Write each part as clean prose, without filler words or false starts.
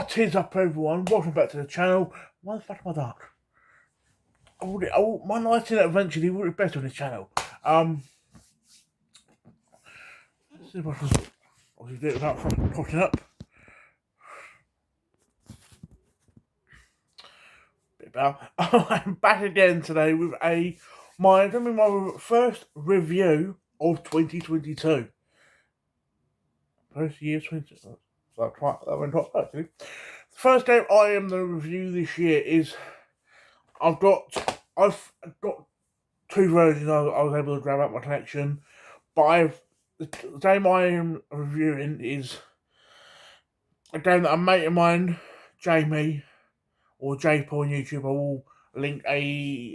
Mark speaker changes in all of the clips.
Speaker 1: What is up, everyone? Welcome back to the channel. Why the fuck am I dark? My lighting eventually will be better on this channel. Let's see if I can do it without fucking coughing up. Bit better. I'm back again today with my first review of 2022. First year of 2022. So that went up actually. The first game I am going to review this year is I've got two versions I was able to grab out my collection, but the game I am reviewing is a game that a mate of mine, Jamie, or JP on YouTube, I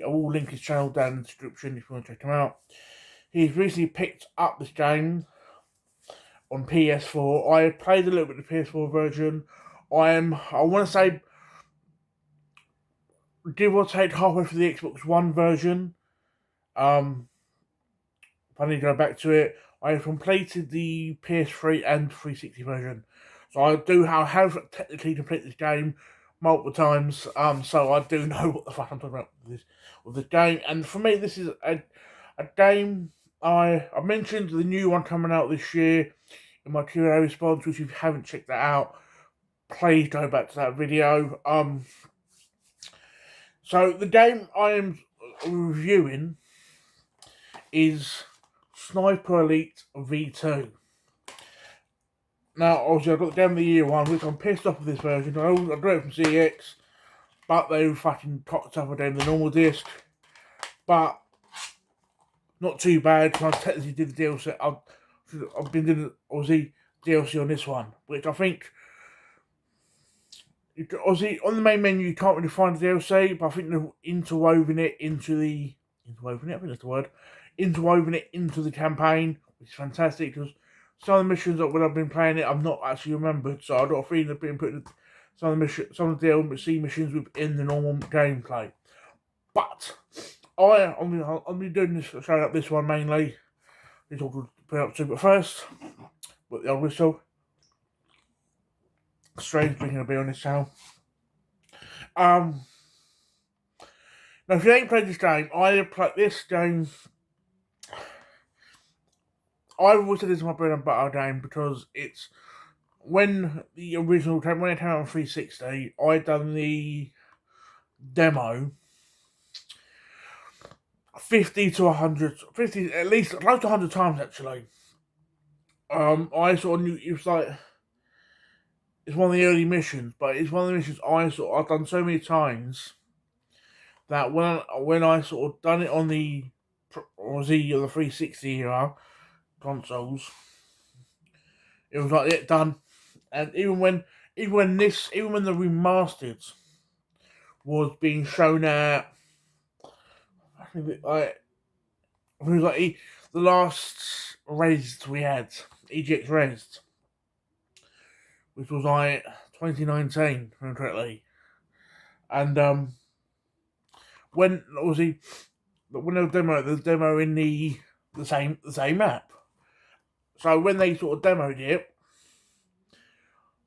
Speaker 1: will link his channel down in the description if you want to check him out. He's recently picked up this game on PS4. I played a little bit of the PS4 version. I want to say, give or take halfway through the Xbox One version. If I need to go back to it, I have completed the PS3 and 360 version. So I have technically completed this game multiple times. So I do know what the fuck I'm talking about with this game. And for me, this is a game I mentioned the new one coming out this year in my Q&A response, which if you haven't checked that out, please go back to that video. So the game I am reviewing is Sniper Elite V2. Now, obviously, I've got the Game of the Year one, which I'm pissed off with this version. I got it from CX, but they fucking cocked up again the normal disc. But not too bad, because I technically did the DLC. I've been doing obviously DLC on this one, which I think obviously on the main menu you can't really find the DLC, but I think they've interwoven it into the interwoven it into the campaign, which is fantastic because some of the missions that when I've been playing it I've not actually remembered, so I've got a feeling they've been putting some of the DLC missions within the normal gameplay. But I'm doing this, showing up this one mainly. This is all to put up to, but first, with the old whistle. Strange drinking a beer on this channel. Now, if you ain't played this game, I have played this game. I always said this is my bread and butter game because it's when the original came, when it came out on 360, I done the demo 50 to 100, 50 at least close to 100 times actually. I sort of knew it was like it's one of the early missions, but it's one of the missions I've done so many times that when I sort of done it on the 360 era consoles, it was like it done. And even when the remastered was being shown at, I think it was like the last raised we had, EGX raised, which was like 2019, if I remember correctly. And when obviously when the demo in the same map. So when they sort of demoed it,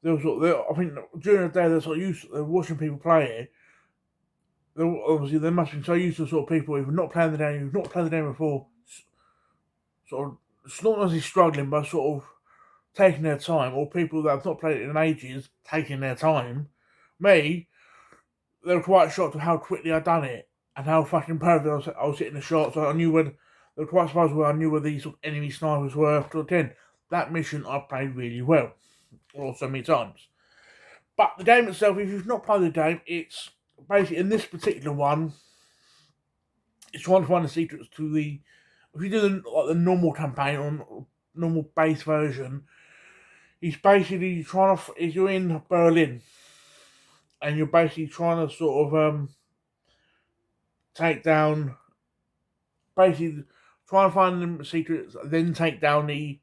Speaker 1: there was I think during the day they're watching people play it. Obviously they must be so used to sort of people who've not played the game, before, sort of not necessarily struggling, but sort of taking their time, or people that have not played it in ages taking their time. Me, they were quite shocked at how quickly I'd done it and how fucking perfect I was hitting the shots. So I knew they were quite surprised where I knew where these sort of enemy snipers were. So again, that mission I played really well, or so many times. But the game itself, if you've not played the game, it's basically in this particular one, it's trying to find the secrets to the. If you do the normal campaign or normal base version, he's basically trying to. If you're in Berlin, and you're basically trying to sort of take down, basically trying to find the secrets, then take down the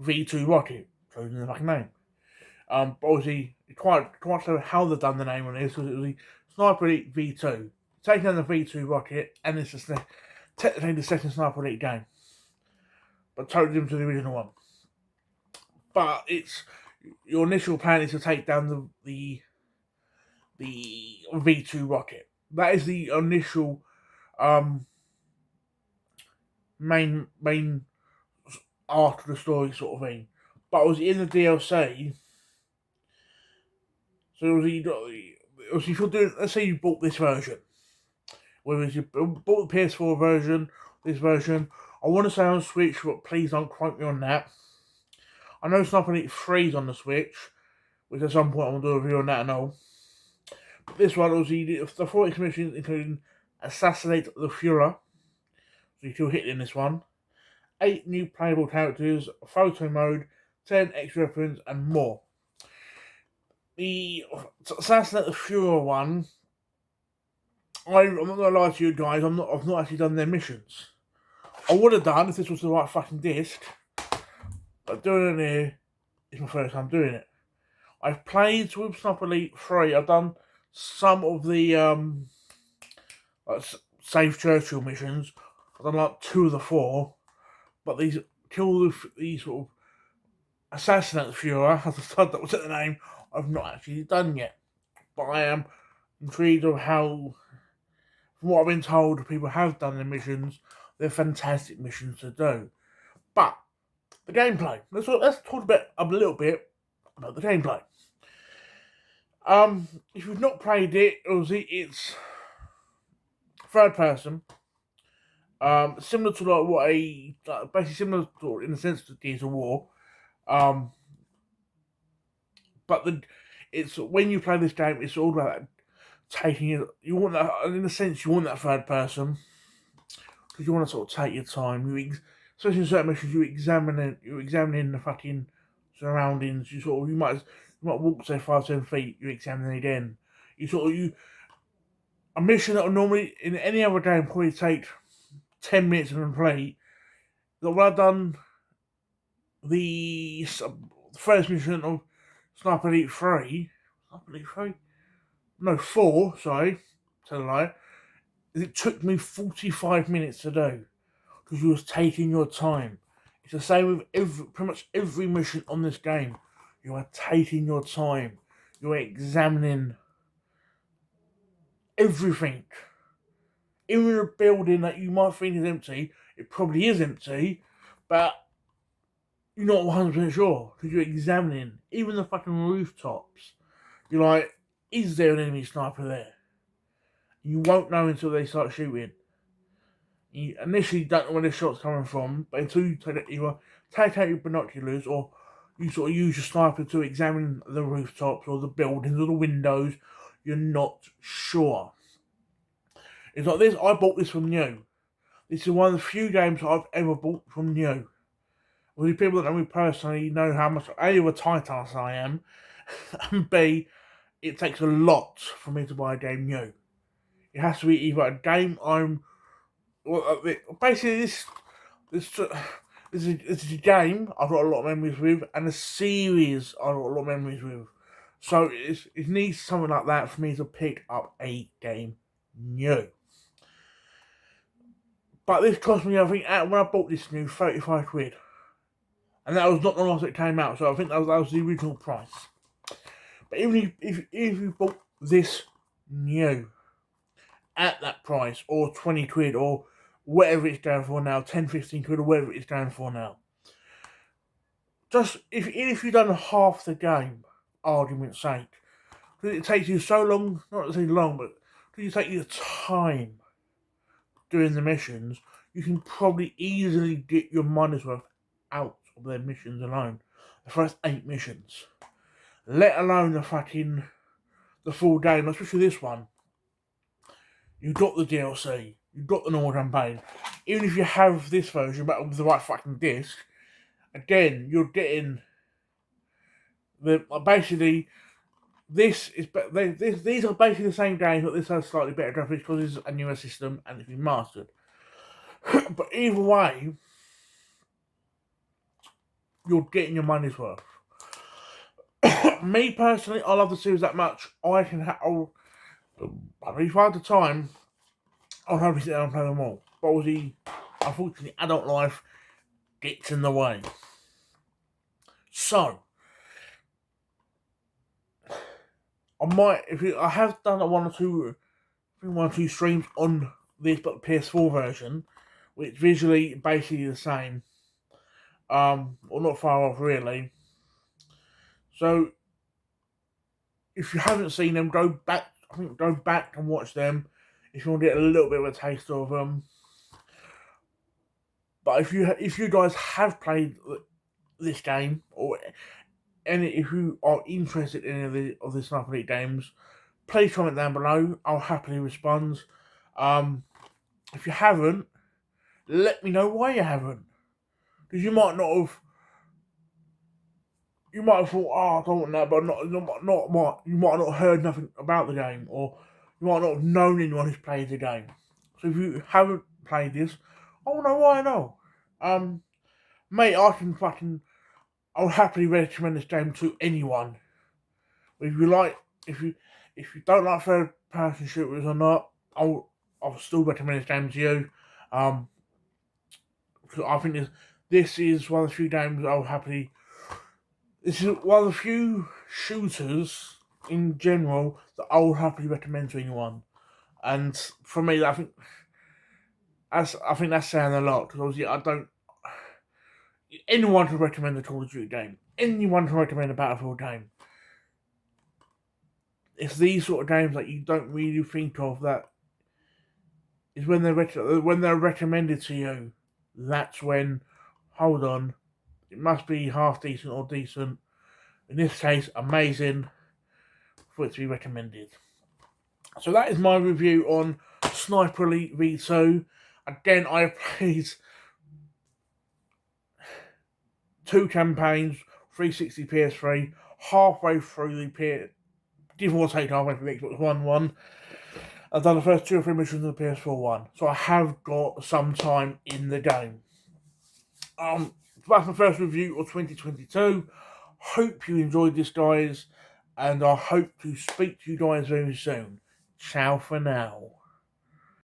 Speaker 1: V2 rocket, choosing the fucking name. But obviously, it's quite sure how they've done the name on this, because it was the Sniper Elite V2. Taking down the V2 rocket, and it's just technically the second Sniper Elite game, but totally different to the original one. But it's your initial plan is to take down the V2 rocket. That is the initial main arc of the story sort of thing. But it was in the DLC. So if you're doing, let's say you bought this version, whether you bought the PS4 version, this version, I want to say on Switch, but please don't quote me on that. I know Sniper Elite 3's on the Switch, which at some point I'll do a review on that and all. But this one was the 40 missions, including Assassinate the Fuhrer. So you still hit in this one. 8 new playable characters, photo mode, 10 extra weapons, and more. The Assassinate the Fuhrer one, I'm not gonna lie to you guys, I've not actually done their missions. I would have done if this was the right fucking disc, but doing it here is my first time doing it. I've played with Sniper Elite 3. I've done some of the Save Churchill missions. I've done like 2 of the 4, but these sort of Assassinate the Fuhrer, as I said, that was the name, I've not actually done yet. But I am intrigued of how, from what I've been told, people have done the missions. They're fantastic missions to do. But the gameplay. Let's talk a little bit about the gameplay. If you've not played it, it's third person. Similar to basically similar to, in the sense to Gears of War. But it's when you play this game, it's all about taking it. You want that, in a sense, you want that third person because you want to sort of take your time. Especially in certain missions, you're examining the fucking surroundings. You might walk say 5-10 feet. You're examining again. A mission that would normally in any other game probably take 10 minutes to complete. That when I've done the first mission of Sniper Elite 3, no 4. Sorry, tell a lie. It took me 45 minutes to do because you was taking your time. It's the same with pretty much every mission on this game. You are taking your time. You are examining everything. Even a building that you might think is empty, it probably is empty, but you're not 100% sure because you're examining even the fucking rooftops. You're like, is there an enemy sniper there? You won't know until they start shooting. You initially don't know where the shot's coming from, but until you either take out your binoculars or you sort of use your sniper to examine the rooftops or the buildings or the windows, you're not sure. It's like this. I bought this from New. This is one of the few games I've ever bought from New. Well, the people that know me personally know how much A, of a tight ass I am, and B, it takes a lot for me to buy a game new. It has to be either a game basically this is a game I've got a lot of memories with, and a series I've got a lot of memories with. So it needs something like that for me to pick up a game new. But this cost me, I think, when I bought this new, 35 quid. And that was not the last it came out, so I think that was the original price. But even if you bought this new at that price, or 20 quid, or whatever it's going for now, 10, 15 quid, or whatever it's going for now, just if you've done half the game, argument's sake, because it takes you so long, not to say long, but because you take your time doing the missions, you can probably easily get your money's worth out of their missions alone. The first 8 missions. Let alone the full game, especially this one. You got the DLC, you got the normal campaign. Even if you have this version, but with the right fucking disc, again, you're getting basically. These are basically the same games, but this has slightly better graphics because it's a newer system and it's been mastered. But either way, you're getting your money's worth. Me personally, I love the series that much. If I had the time, I'd have to sit down and play them all. But obviously, unfortunately, adult life gets in the way. So, I have done one or two streams on this, but the PS4 version, which visually basically the same, or not far off really. So if you haven't seen them, go back and watch them if you want to get a little bit of a taste of them. But if you guys have played this game, and if you are interested in any of the Sniper Elite games, please comment down below. I'll happily respond. If you haven't, let me know why you haven't, because you might have thought, oh, I don't want that, but you might not have heard nothing about the game, or you might not have known anyone who's played the game. So if you haven't played this, I want to know why I know. Mate, I'll happily recommend this game to anyone. If you don't like third person shooters or not, I'll still recommend this game to you. Because I think this is one of the few games I'll happily. This is one of the few shooters in general that I would happily recommend to anyone. And for me, I think that's saying a lot, because obviously anyone can recommend a Call of Duty game. Anyone can recommend a Battlefield game. It's these sort of games that you don't really think of that is when they're recommended to you. That's when, hold on, it must be half decent or decent. In this case, amazing for it to be recommended. So that is my review on Sniper Elite V2. Again, I played 2 campaigns, 360 PS3, halfway through the give or take halfway through the Xbox One one. I've done the first 2 or 3 missions on the PS4 one, so I have got some time in the game. That's my first review of 2022. Hope you enjoyed this, guys, and I hope to speak to you guys very soon. Ciao for now.